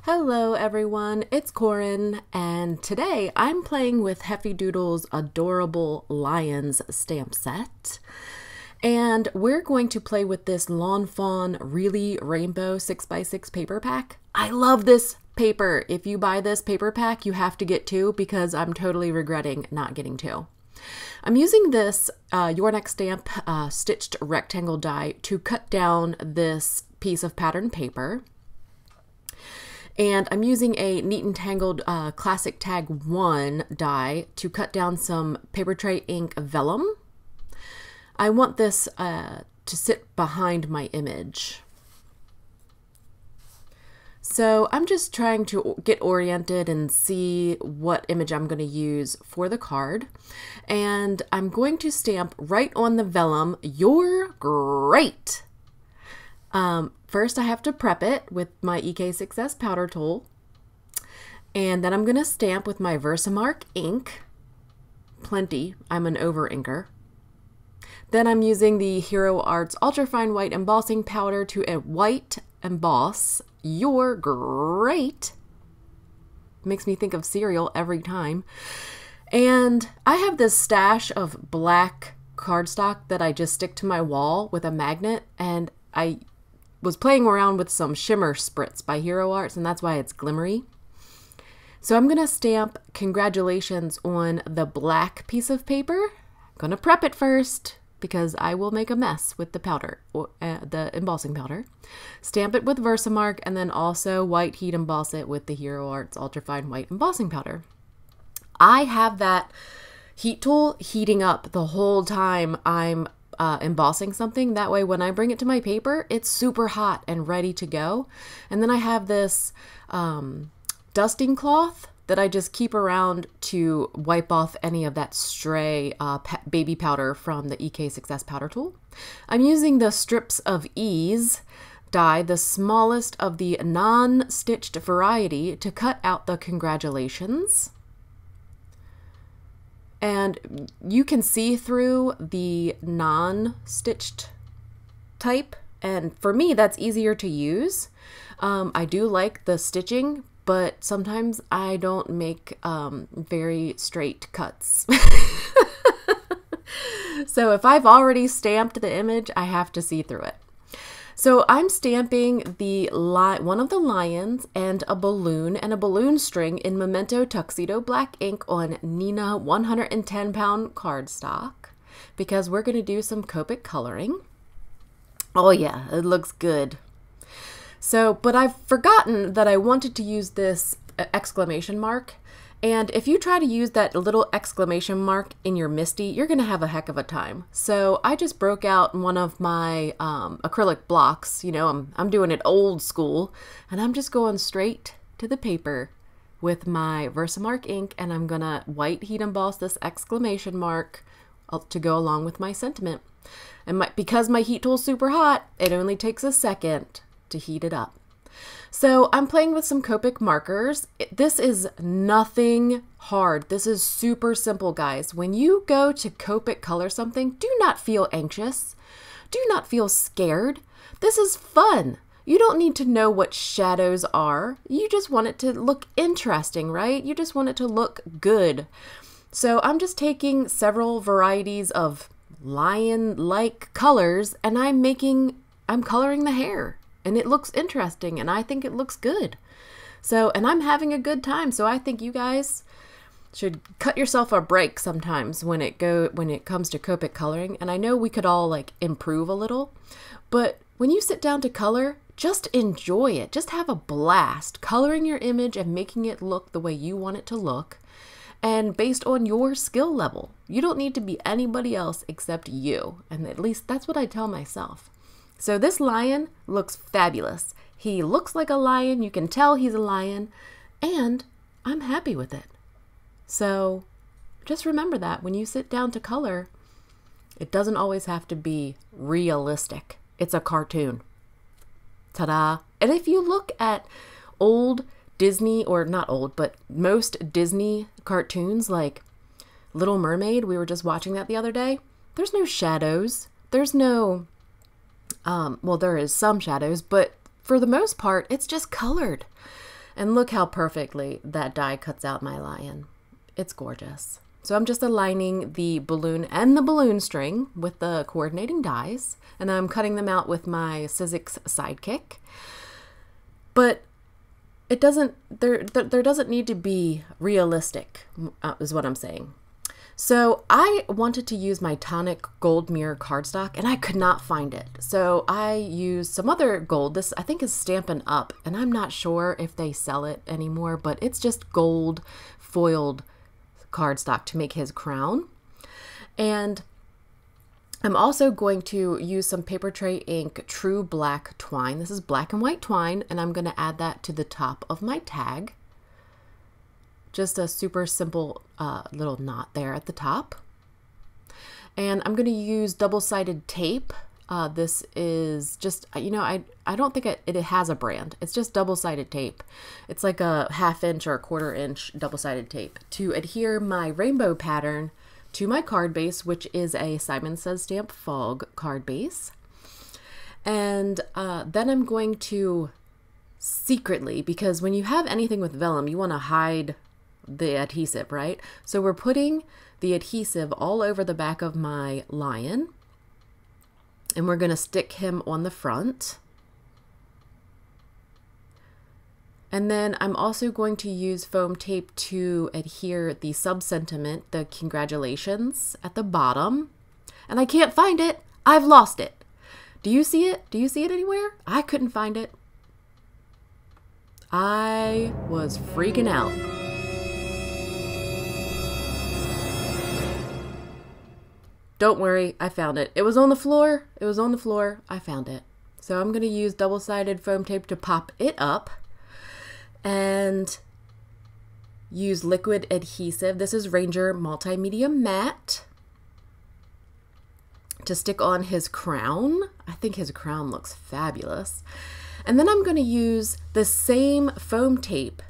Hello everyone, it's Koren, and today I'm playing with Heffy Doodle's adorable Lions stamp set. And we're going to play with this Lawn Fawn Really Rainbow 6x6 paper pack. I love this paper. If you buy this paper pack, you have to get two because I'm totally regretting not getting two. I'm using this Your Next Stamp stitched rectangle die to cut down this piece of pattern paper. And I'm using a Neat and Tangled Classic Tag 1 die to cut down some Papertrey ink Vellum. I want this to sit behind my image. So I'm just trying to get oriented and see what image I'm going to use for the card. And I'm going to stamp right on the vellum, "You're great." First I have to prep it with my EK6S powder tool. And then I'm going to stamp with my VersaMark ink. Plenty, I'm an over inker. Then I'm using the Hero Arts Ultrafine White Embossing Powder to white emboss "You're great." Makes me think of cereal every time. And I have this stash of black cardstock that I just stick to my wall with a magnet, and I was playing around with some shimmer spritz by Hero Arts, and that's why it's glimmery. So I'm gonna stamp "Congratulations" on the black piece of paper. I'm gonna prep it first because I will make a mess with the powder, the embossing powder. Stamp it with VersaMark, and then also white heat emboss it with the Hero Arts Ultrafine White Embossing Powder. I have that heat tool heating up the whole time I'm embossing something. That way when I bring it to my paper, it's super hot and ready to go. And then I have this dusting cloth that I just keep around to wipe off any of that stray baby powder from the EK6S powder tool. I'm using the Strips of Ease die, the smallest of the non-stitched variety, to cut out the congratulations. And you can see through the non-stitched type, and for me that's easier to use. I do like the stitching, but sometimes I don't make very straight cuts. So if I've already stamped the image, I have to see through it. So I'm stamping the one of the lions and a balloon string in Memento Tuxedo black ink on Neenah 110-pound cardstock because we're going to do some Copic coloring. Oh yeah, it looks good. So, but I've forgotten that I wanted to use this exclamation mark. And if you try to use that little exclamation mark in your MISTI, you're going to have a heck of a time. So I just broke out one of my acrylic blocks. You know, I'm doing it old school. And I'm just going straight to the paper with my VersaMark ink. And I'm going to white heat emboss this exclamation mark to go along with my sentiment. And because my heat tool's super hot, it only takes a second to heat it up. So I'm playing with some Copic markers. This is nothing hard. This is super simple, guys. When you go to Copic color something, do not feel anxious. Do not feel scared. This is fun. You don't need to know what shadows are. You just want it to look interesting, right? You just want it to look good. So I'm just taking several varieties of lion-like colors, and I'm coloring the hair. And it looks interesting, and I think it looks good. So, and I'm having a good time, so I think you guys should cut yourself a break sometimes when it comes to Copic coloring. And I know we could all like improve a little, but when you sit down to color, just enjoy it. Just have a blast coloring your image and making it look the way you want it to look, and based on your skill level. You don't need to be anybody else except you, and at least that's what I tell myself. So this lion looks fabulous. He looks like a lion. You can tell he's a lion, and I'm happy with it. So just remember that when you sit down to color, it doesn't always have to be realistic. It's a cartoon. Ta-da! And if you look at old Disney, or not old, but most Disney cartoons like Little Mermaid, we were just watching that the other day, there's no shadows. There's no... well, there is some shadows, but for the most part, it's just colored. And look how perfectly that die cuts out my lion. It's gorgeous. So I'm just aligning the balloon and the balloon string with the coordinating dies, and I'm cutting them out with my Sizzix Sidekick. But it doesn't, there doesn't need to be realistic, is what I'm saying. So I wanted to use my Tonic Gold Mirror cardstock, and I could not find it. So I used some other gold. This I think is Stampin' Up, and I'm not sure if they sell it anymore, but it's just gold foiled cardstock to make his crown. And I'm also going to use some Papertrey ink True Black twine. This is black and white twine, and I'm going to add that to the top of my tag. Just a super simple little knot there at the top. And I'm going to use double-sided tape. This is just, you know, I don't think it has a brand. It's just double-sided tape. It's like a 1/2 inch or a 1/4 inch double-sided tape to adhere my rainbow pattern to my card base, which is a Simon Says Stamp Fog card base. And then I'm going to secretly, because when you have anything with vellum, you want to hide the adhesive, right? So we're putting the adhesive all over the back of my lion, and we're going to stick him on the front. And then I'm also going to use foam tape to adhere the sub-sentiment, the congratulations, at the bottom. And I can't find it. I've lost it. Do you see it? Do you see it anywhere? I couldn't find it. I was freaking out. Don't worry, I found it. It was on the floor. It was on the floor. I found it. So I'm going to use double-sided foam tape to pop it up and use liquid adhesive. This is Ranger Multimedia Matte to stick on his crown. I think his crown looks fabulous. And then I'm going to use the same foam tape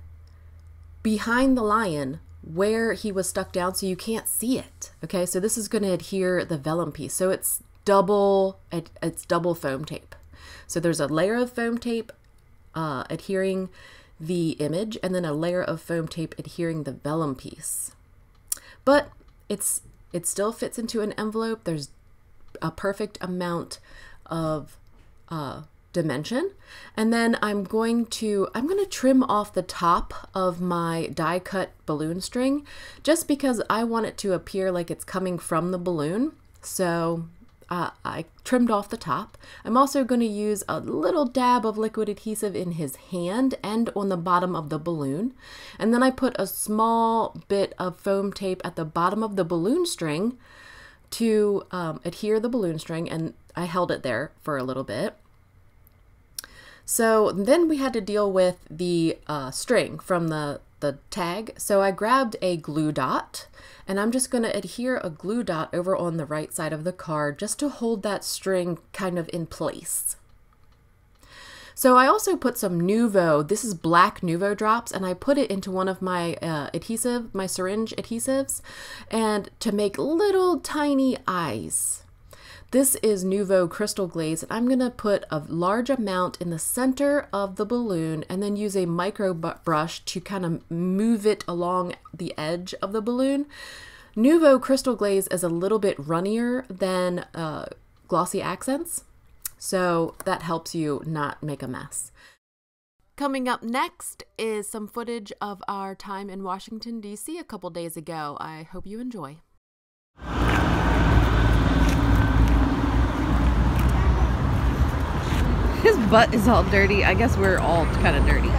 behind the lion where he was stuck down so you can't see it. Okay, so this is going to adhere the vellum piece. So it's double foam tape. So there's a layer of foam tape adhering the image, and then a layer of foam tape adhering the vellum piece. But it still fits into an envelope. There's a perfect amount of dimension. And then I'm going to trim off the top of my die cut balloon string just because I want it to appear like it's coming from the balloon. So I trimmed off the top. I'm also going to use a little dab of liquid adhesive in his hand and on the bottom of the balloon. And then I put a small bit of foam tape at the bottom of the balloon string to adhere the balloon string, and I held it there for a little bit. So then we had to deal with the string from the tag. So I grabbed a glue dot, and I'm just going to adhere a glue dot over on the right side of the card just to hold that string kind of in place. So I also put some Nuvo, this is black Nuvo drops, and I put it into one of my my syringe adhesives, and to make little tiny eyes. This is Nuvo Crystal Glaze, and I'm going to put a large amount in the center of the balloon and then use a micro brush to kind of move it along the edge of the balloon. Nuvo Crystal Glaze is a little bit runnier than Glossy Accents, so that helps you not make a mess. Coming up next is some footage of our time in Washington, D.C. a couple days ago. I hope you enjoy. His butt is all dirty. I guess we're all kind of dirty.